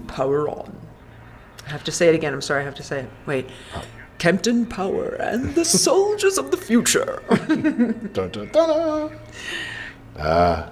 Power on. I have to say it again. I'm sorry, I have to say it. Wait. Captain Power and the soldiers of the future. Dun, dun, dun. Ah,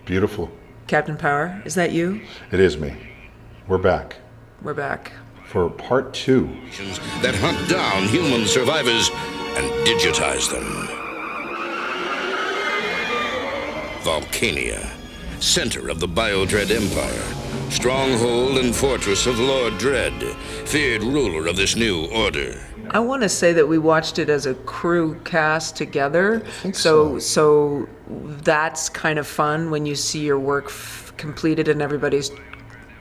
beautiful. Captain Power, is that you? It is me. We're back. We're back. For part 2. That hunt down human survivors and digitize them. Volcania, center of the Biodread Empire, stronghold and fortress of Lord Dread, feared ruler of this new order. I want to say that we watched it as a crew cast together. I think so. So that's kind of fun when you see your work completed and everybody's,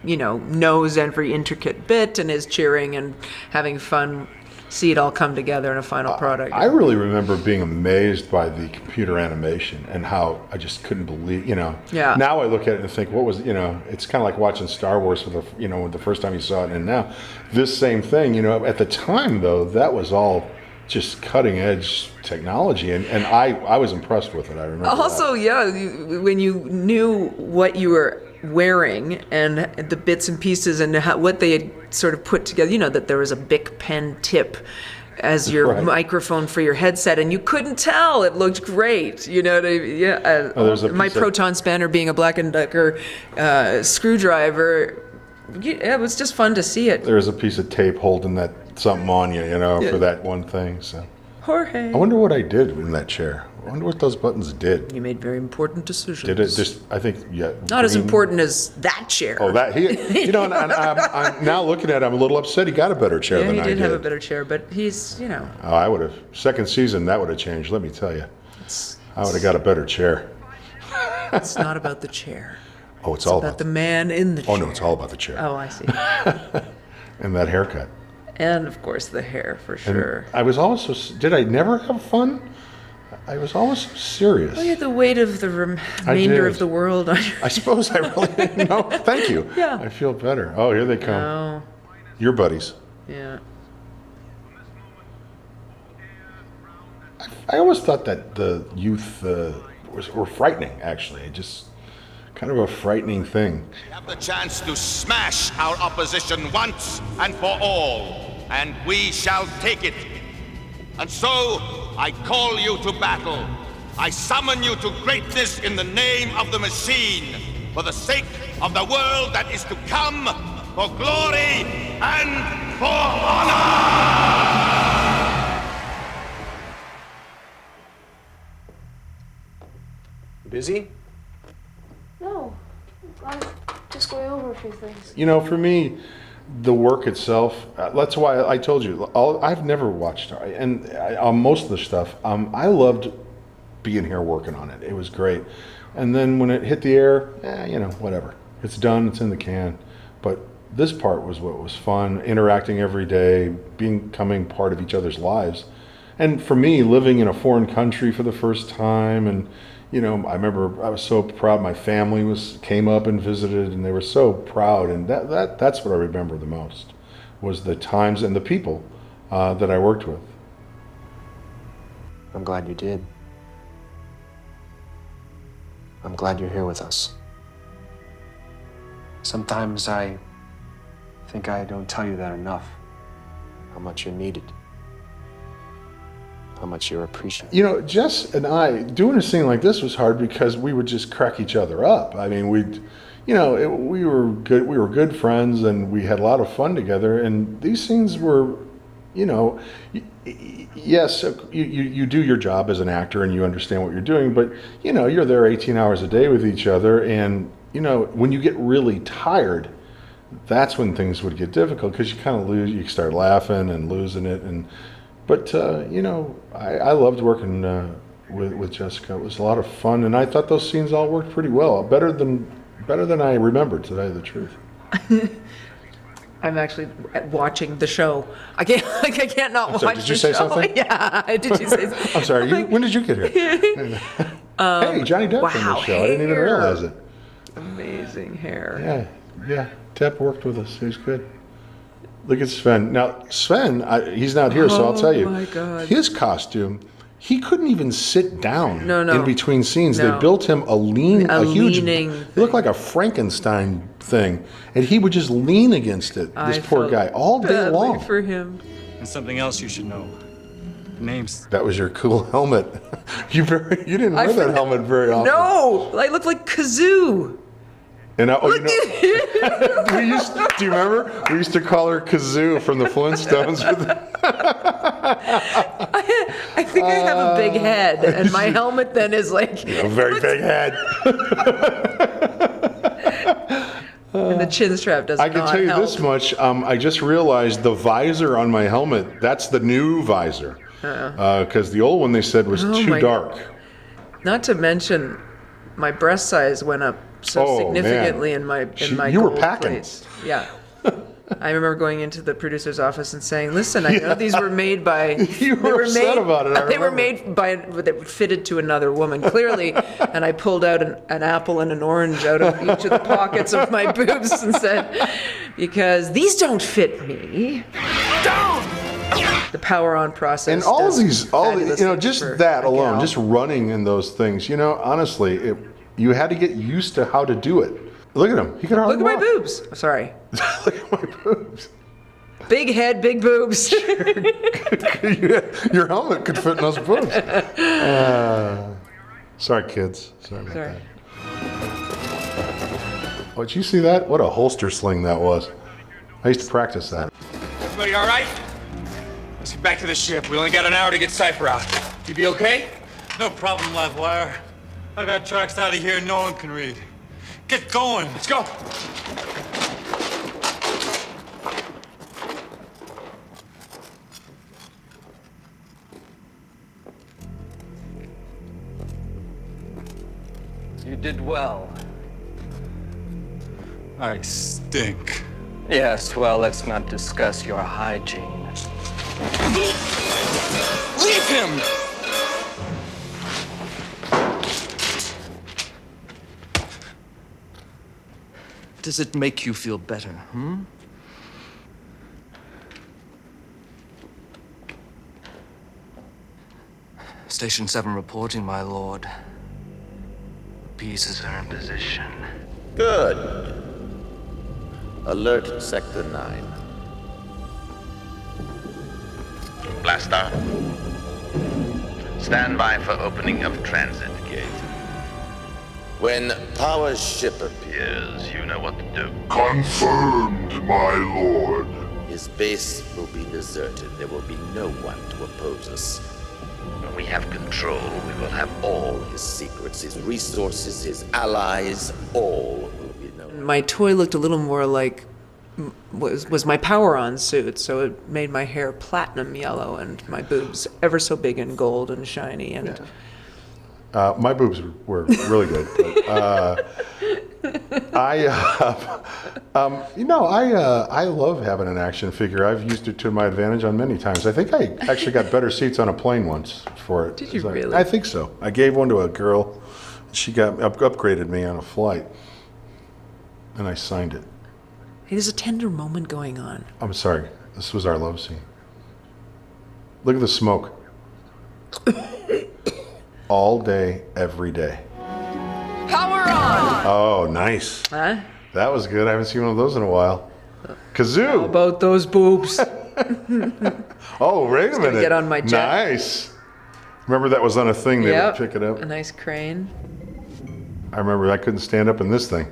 knows every intricate bit and is cheering and having fun. See it all come together in a final product. I really remember being amazed by the computer animation and how I just couldn't believe, Yeah. Now I look at it and think, what was, it's kind of like watching Star Wars for the first time you saw it, and now this same thing, at the time though, that was all just cutting edge technology, and I was impressed with it. I remember. Also, when you knew what you were wearing and the bits and pieces and what they had sort of put together, that there was a Bic pen tip as your microphone for your headset, and you couldn't tell. It looked great. You know what I mean? Yeah. My proton spanner being a Black & Decker screwdriver. It was just fun to see it. There was a piece of tape holding that something on you, for that one thing. So. Jorge. I wonder what I did in that chair. I wonder what those buttons did. You made very important decisions. Did it just? I think, yeah. Not as important as that chair. Oh, that and I'm now looking at it, I'm a little upset. He got a better chair than I did. He did have a better chair, but he's, Oh, I would have. Second season, that would have changed. Let me tell you, I would have got a better chair. It's not about the chair. Oh, it's all about the man in the chair. Oh no, it's all about the chair. Oh, I see. And that haircut. And of course the hair, for sure. And I was also. Did I never have fun? I was always so serious. Well, you had the weight of the remainder of the world on your... I suppose I really didn't know. Thank you. Yeah. I feel better. Oh, here they come. Oh. Your buddies. Yeah. I always thought that the youth were frightening, actually. Just kind of a frightening thing. We have the chance to smash our opposition once and for all, and we shall take it. And so, I call you to battle. I summon you to greatness in the name of the machine, for the sake of the world that is to come, for glory and for honor! Busy? No, I'm just going over a few things. For me, the work itself, that's why I told you, I've never watched, and on most of the stuff, I loved being here working on it. It was great. And then when it hit the air, whatever. It's done, it's in the can. But this part was what was fun, interacting every day, becoming part of each other's lives. And for me, living in a foreign country for the first time, and I remember I was so proud. My family came up and visited, and they were so proud. And that's what I remember the most, was the times and the people that I worked with. I'm glad you did. I'm glad you're here with us. Sometimes I think I don't tell you that enough, how much you're needed. How much you're appreciated. Jess and I, doing a scene like this was hard because we would just crack each other up. I mean, we were good friends, and we had a lot of fun together. And these scenes were, yes, you do your job as an actor and you understand what you're doing, but you're there 18 hours a day with each other, and when you get really tired, that's when things would get difficult, because you kind of you start laughing and losing it. But I loved working with Jessica. It was a lot of fun, and I thought those scenes all worked pretty well, better than I remembered, to tell you the truth. I'm actually watching the show. I can't not watch the show. Did you say something? Yeah, did you say something? I'm sorry. When did you get here? Hey, Johnny Depp's on the show. I didn't even realize it. Amazing hair. Yeah. Depp worked with us. He was good. Look at Sven. Now, Sven, he's not here, so I'll tell you. Oh, my God. His costume He couldn't even sit down No. in between scenes. No. They built him a huge, leaning it looked like a Frankenstein thing, and he would just lean against it. This poor guy, all day badly long. for him. And something else you should know. Names. That was your cool helmet. You didn't wear that helmet very often. No, I look like Kazoo. And do you remember? We used to call her Kazoo from the Flintstones. I think I have a big head, and my helmet then is like A very big head. and the chin strap does I not can tell you help. this much. I just realized the visor on my helmet, that's the new visor. Because the old one they said was too my dark. Not to mention, my breast size went up so Oh, significantly man. in my You were gold packing. plates. Yeah. I remember going into the producer's office and saying, "Listen, I know these were made by." You were upset about it, I They were remember. made by they were fitted to another woman, clearly. And I pulled out an apple and an orange out of each of the pockets of my boobs and said, "Because these don't fit me." The power on process. And all of does these, fabulous things just for that a alone, gal. just running in those things, honestly, you had to get used to how to do it. Look at him. He could hardly Look at my walk. boobs. Sorry. Look at my boobs. Big head, big boobs. Your helmet could fit in those boobs. Sorry, kids. Sorry about Sorry. that. Oh, did you see that? What a holster sling that was. I used to practice that. Everybody all right? Let's get back to the ship. We only got an hour to get Cypher out. You be okay? No problem, Livewire. I got tracks out of here no one can read. Get going. Let's go. You did well. I stink. Yes, well, let's not discuss your hygiene. Leave him! Does it make you feel better, Station 7 reporting, my lord. The pieces are in position. Good. Alert Sector 9. Blaster. Stand by for opening of transit gate. When Power's ship Appears you know what to do. Confirmed, my lord. his base will be deserted, there will be no one to oppose us. When we have control, we will have All his secrets, his resources, his allies, all will be known. My toy looked a little more like was my power on suit, so it made my hair platinum yellow and my boobs ever so big and gold and shiny and My boobs were really good. But, I love having an action figure. I've used it to my advantage on many times. I think I actually got better seats on a plane once for it. Did you So really? I think so. I gave one to a girl. She got upgraded me on a flight, and I signed it. Hey, there's a tender moment going on. I'm sorry. This was our love scene. Look at the smoke. All day, every day. Power on! Oh, nice. Huh? That was good. I haven't seen one of those in a while. Kazoo. How about those boobs? Oh, wait a minute. get on my jet. Nice. Remember that was on a thing, they would pick it up? A nice crane. I remember I couldn't stand up in this thing.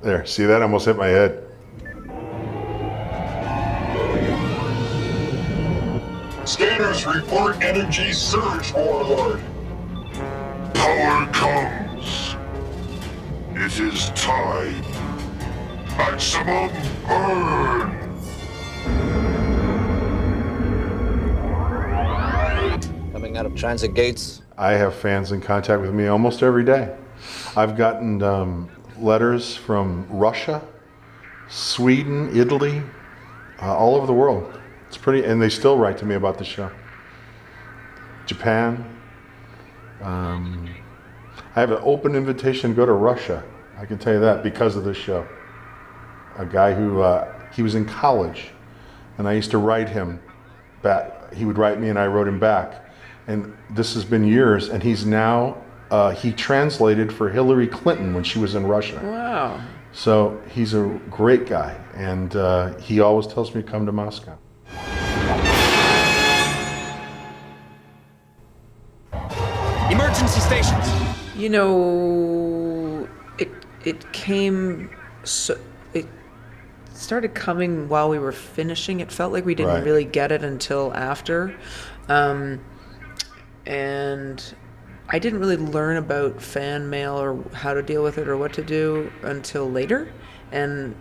There, see that? I almost hit my head. Scanners report energy surge, Warlord. Power comes. It is time. Maximum burn. Coming out of transit gates, I have fans in contact with me almost every day. I've gotten letters from Russia, Sweden, Italy, all over the world. It's pretty, and they still write to me about the show. Japan. I have an open invitation to go to Russia. I can tell you that because of this show. A guy who, he was in college, and I used to write him back. He would write me, and I wrote him back. and this has been years, and he's now, he translated for Hillary Clinton when she was in Russia. Wow. So he's a great guy, and he always tells me to come to Moscow. Emergency stations. You know, it came, so it started coming while we were finishing. It felt like we didn't Right. really get it until after. And I didn't really learn about fan mail or how to deal with it or what to do until later. And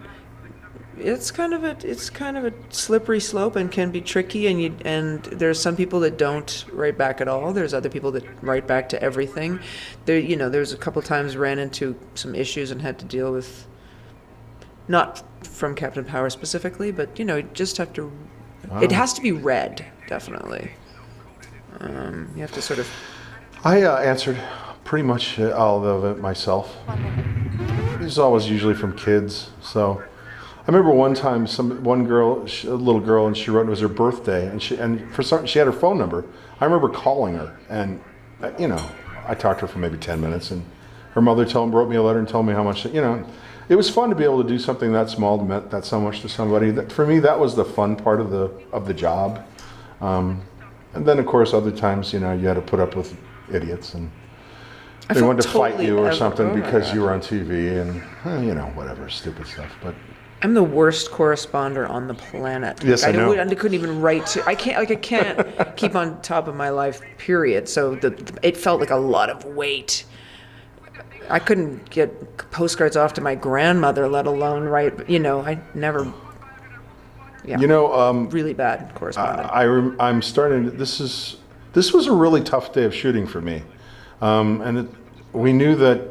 it's kind of a slippery slope and can be tricky, and there's some people that don't write back at all. There's other people that write back to everything. There's a couple times ran into some issues and had to deal with, not from Captain Power specifically, but you just have to, it has to be read, definitely. You have to sort of. I answered pretty much all of it myself. It was always usually from kids, so. I remember one time, one girl, a little girl, and she wrote it was her birthday, and she had her phone number. I remember calling her, and I talked to her for maybe 10 minutes, and her mother wrote me a letter and told me how much. It was fun to be able to do something that small, meant that so much to somebody. For me, that was the fun part of the job. And then, of course, other times, you had to put up with idiots, and they wanted to fight you or something because you were on TV, and whatever, stupid stuff, but. I'm the worst corresponder on the planet. Yes, I know. I couldn't even write to. I can't keep on top of my life. Period. So it felt like a lot of weight. I couldn't get postcards off to my grandmother, let alone write. I never. Yeah. Really bad correspondent. I'm starting. This was a really tough day of shooting for me, and we knew that.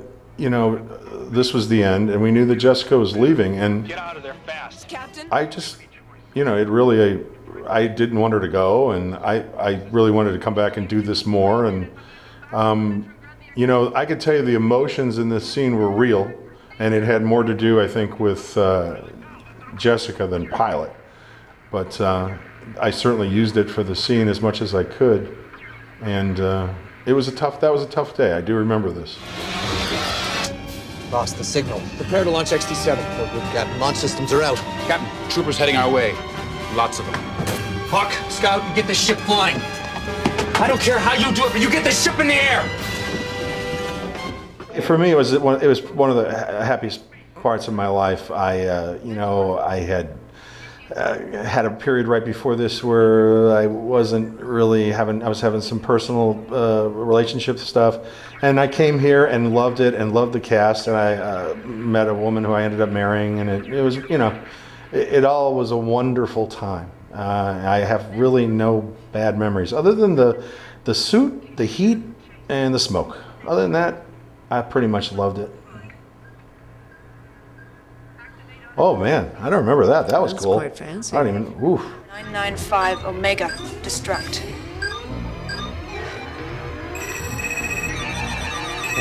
This was the end, and we knew that Jessica was leaving, and Get out of there fast, Captain. I just, it really, I didn't want her to go, and I really wanted to come back and do this more, and, I could tell you the emotions in this scene were real, and it had more to do, I think, with Jessica than Pilot, but I certainly used it for the scene as much as I could, and that was a tough day. I do remember this. Lost the signal. Prepare to launch XT-7. Good, Captain. Launch systems are out. Captain, troopers heading our way. Lots of them. Hawk, Scout, get the ship flying. I don't care how you do it, but you get the ship in the air. For me, it was one of the happiest parts of my life. I had a period right before this where I wasn't really I was having some personal relationship stuff, and I came here and loved it and loved the cast, and I met a woman who I ended up marrying, and it was it all was a wonderful time. I have really no bad memories other than the suit, the heat, and the smoke. Other than that, I pretty much loved it. Oh man, I don't remember that. That was That's cool. quite fancy. I don't even. Oof. 995 Omega, destruct.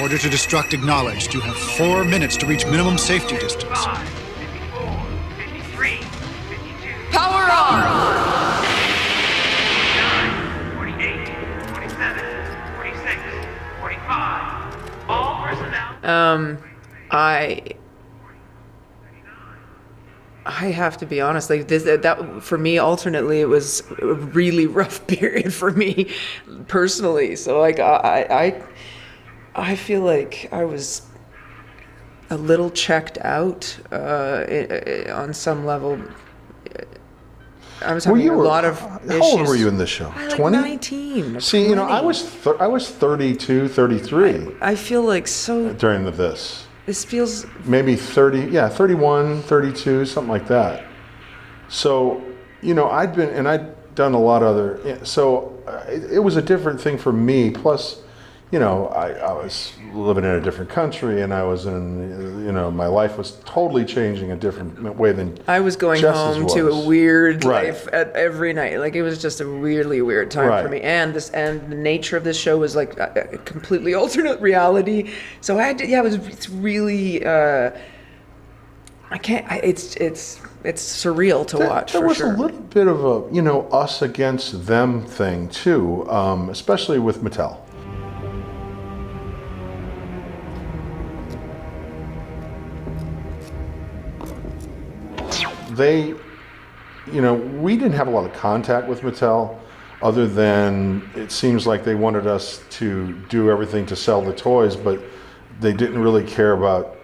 Order to destruct acknowledged. You have 4 minutes to reach minimum safety distance. 5, 54, 53, 52. Power on! 49, 48, 47, 46, 45. All personnel. I have to be honest, like that for me, alternately, it was a really rough period for me personally. So like I feel like I was a little checked out on some level. I was having a lot of issues. How old were you in this show? 20? 19. See, 20. I was 32, 33 I feel like so. during this. This feels Maybe 30, 31, 32, something like that. So, I'd done a lot of other, so it was a different thing for me. Plus, I was living in a different country, and I was in, my life was totally changing a different way than I was going Jess's home to was. a weird Right. life every night. Like it was just a really weird time for Right. me. And the nature of this show was like a completely alternate reality. So it's really I can't. It's surreal to watch. There for was sure. a little bit of a, you know, us against them thing too, especially with Mattel. They, you know, we didn't have a lot of contact with Mattel other than it seems like they wanted us to do everything to sell the toys, but they didn't really care about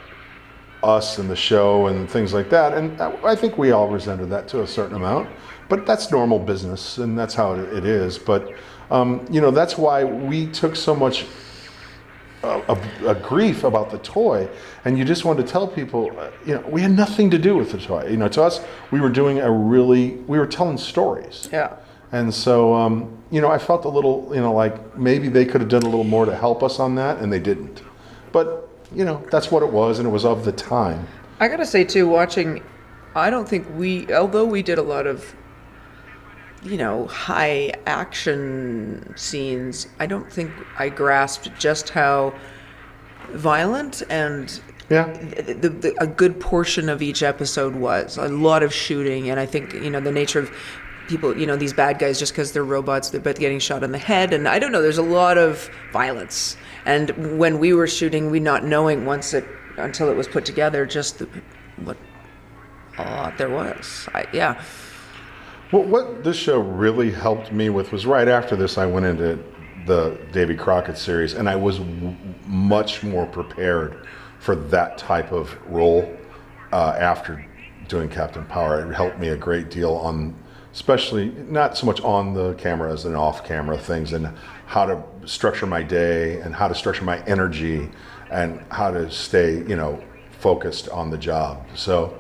us and the show and things like that. And I think we all resented that to a certain amount, but that's normal business and that's how it is. But, you know, that's why we took so much a grief about the toy, and you just wanted to tell people, you know, we had nothing to do with the toy. You know, to us, we were telling stories. Yeah. And so, you know, I felt a little, you know, like maybe they could have done a little more to help us on that, and they didn't. But, you know, that's what it was, and it was of the time. I gotta say too, watching, I don't think although we did a lot of, you know, high action scenes, I don't think I grasped just how violent and a good portion of each episode was. A lot of shooting, and I think, you know, the nature of people, you know, these bad guys, just because they're robots, they're both getting shot in the head, and I don't know, there's a lot of violence. And when we were shooting, we not knowing until it was put together, just what a lot there was. Well, what this show really helped me with was right after this, I went into the Davy Crockett series, and I was much more prepared for that type of role after doing Captain Power. It helped me a great deal on, especially not so much on the camera as in off camera things, and how to structure my day and how to structure my energy and how to stay, you know, focused on the job. So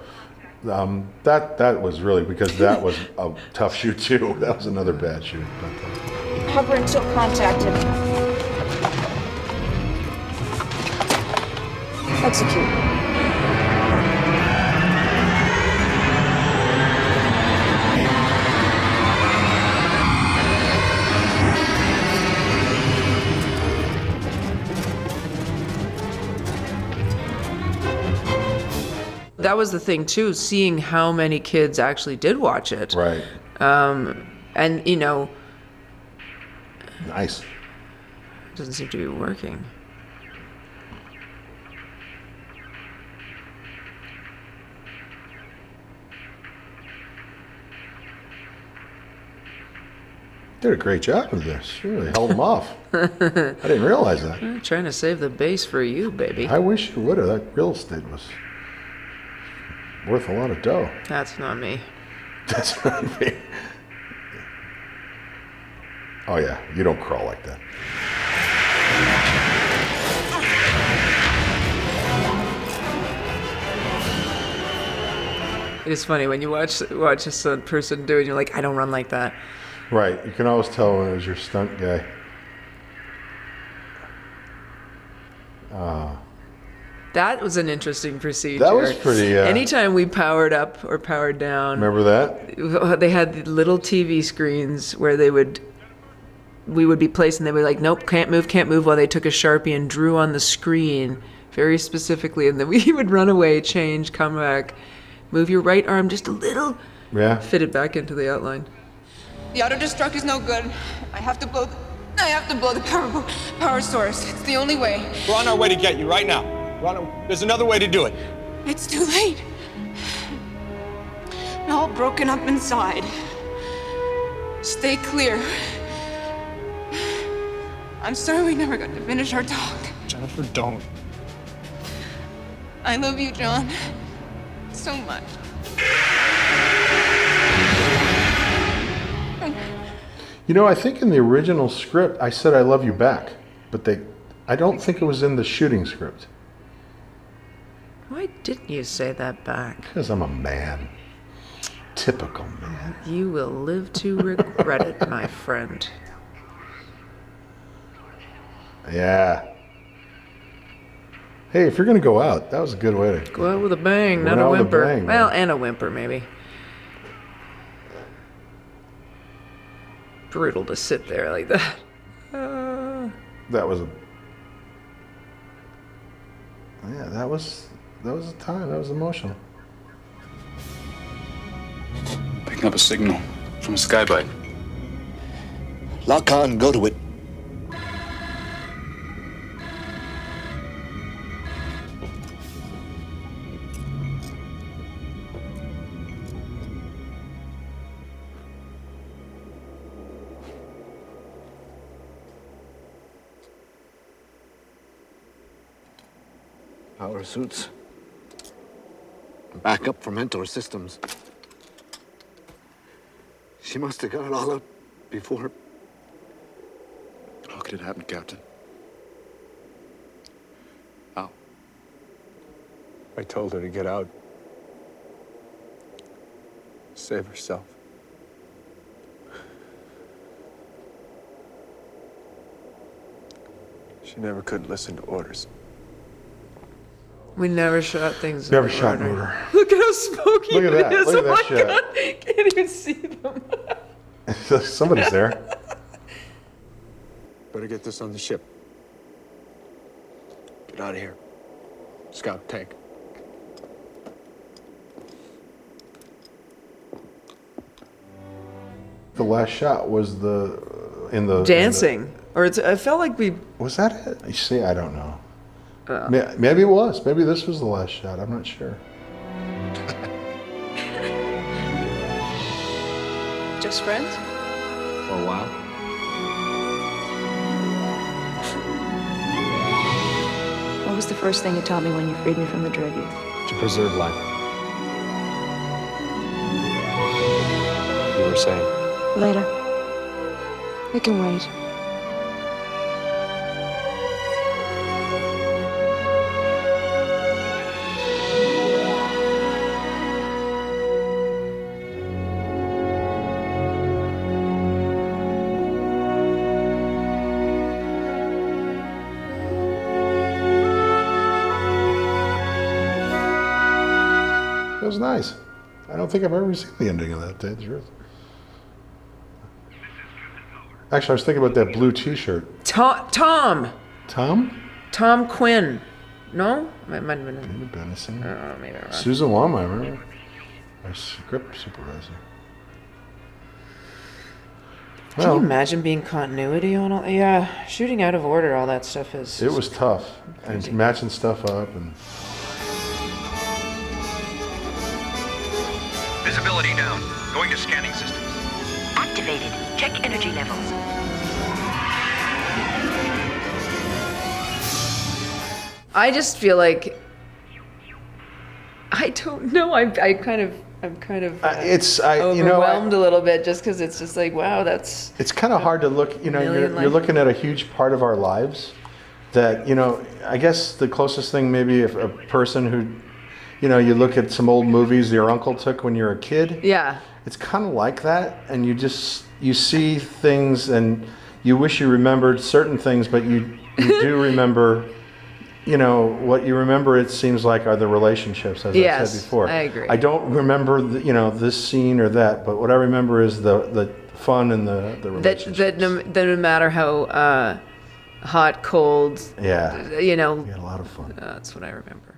that was really, because that was a tough shoot too. That was another bad shoot. Hover until contacted. Execute. That was the thing too, seeing how many kids actually did watch it. Right. And, you know, nice. It doesn't seem to be working. Did a great job with this. Really held them off. I didn't realize that. I'm trying to save the base for you, baby. I wish you would have. That real estate was worth a lot of dough. That's not me. That's not me. Oh yeah, you don't crawl like that. It's funny when you watch a person do it, you're like, I don't run like that. Right, you can always tell when it was your stunt guy. That was an interesting procedure. That was pretty. Anytime we powered up or powered down. Remember that? They had little TV screens where we would be placed, and they were like, nope, can't move, while they took a Sharpie and drew on the screen very specifically, and then we would run away, change, come back, move your right arm just a little, fit it back into the outline. The auto-destruct is no good. I have to blow the power source. It's the only way. We're on our way to get you right now. There's another way to do it. It's too late. I'm all broken up inside. Stay clear. I'm sorry we never got to finish our talk. Jennifer, don't. I love you, John. So much. You know, I think in the original script, I said I love you back, but I don't think it was in the shooting script. Why didn't you say that back? Because I'm a man. Typical man. You will live to regret it, my friend. Yeah. Hey, if you're going to go out, that was a good way to go out with a bang, not a whimper. Well, and a whimper, maybe. Brutal to sit there like that. That was a time. That was emotional. picking up a signal from a skybite. Lock on, go to it. Power suits. Backup for mentor systems. She must have got it all up before. How could it happen, Captain? How? I told her to get out. Save herself. She never could listen to orders. We never shot things. Never shot in order. Look at how smoky Look at that. it is. Look at Oh that my shit. God. Can't even see them. Somebody's there. Better get this on the ship. Get out of here. Scout tank. The last shot was in the Dancing. Or I felt like we... Was that it? You see, I don't know. Maybe it was. Maybe this was the last shot. I'm not sure. Just friends? For a while. What was the first thing you taught me when you freed me from the Dread Youth? To preserve life. You were saying? Later. It can wait. It was nice. I don't think I've ever seen the ending of that, to tell you the truth. Actually, I was thinking about that blue T-shirt. Tom. Tom? Tom Quinn. No? Might have been. Maybe Benison. Maybe I'm wrong. Susan Lama, I remember. Our script supervisor. Can you imagine being continuity on all? Yeah, shooting out of order, all that stuff is. It was tough. And matching stuff up and. Visibility down. Going to scanning systems. Activated. Check energy levels. I just feel like I don't know. I'm kind of overwhelmed a little bit just because it's just like, wow, that's. It's kind of hard to look. You're looking at a huge part of our lives. That I guess the closest thing maybe if a person who, you look at some old movies your uncle took when you were a kid. Yeah. It's kind of like that, and you see things, and you wish you remembered certain things, but you do remember. What you remember, it seems like, are the relationships, as I said before. I agree. I don't remember, this scene or that, but what I remember is the fun and the relationships. That no matter how hot, cold, yeah, we had a lot of fun. That's what I remember.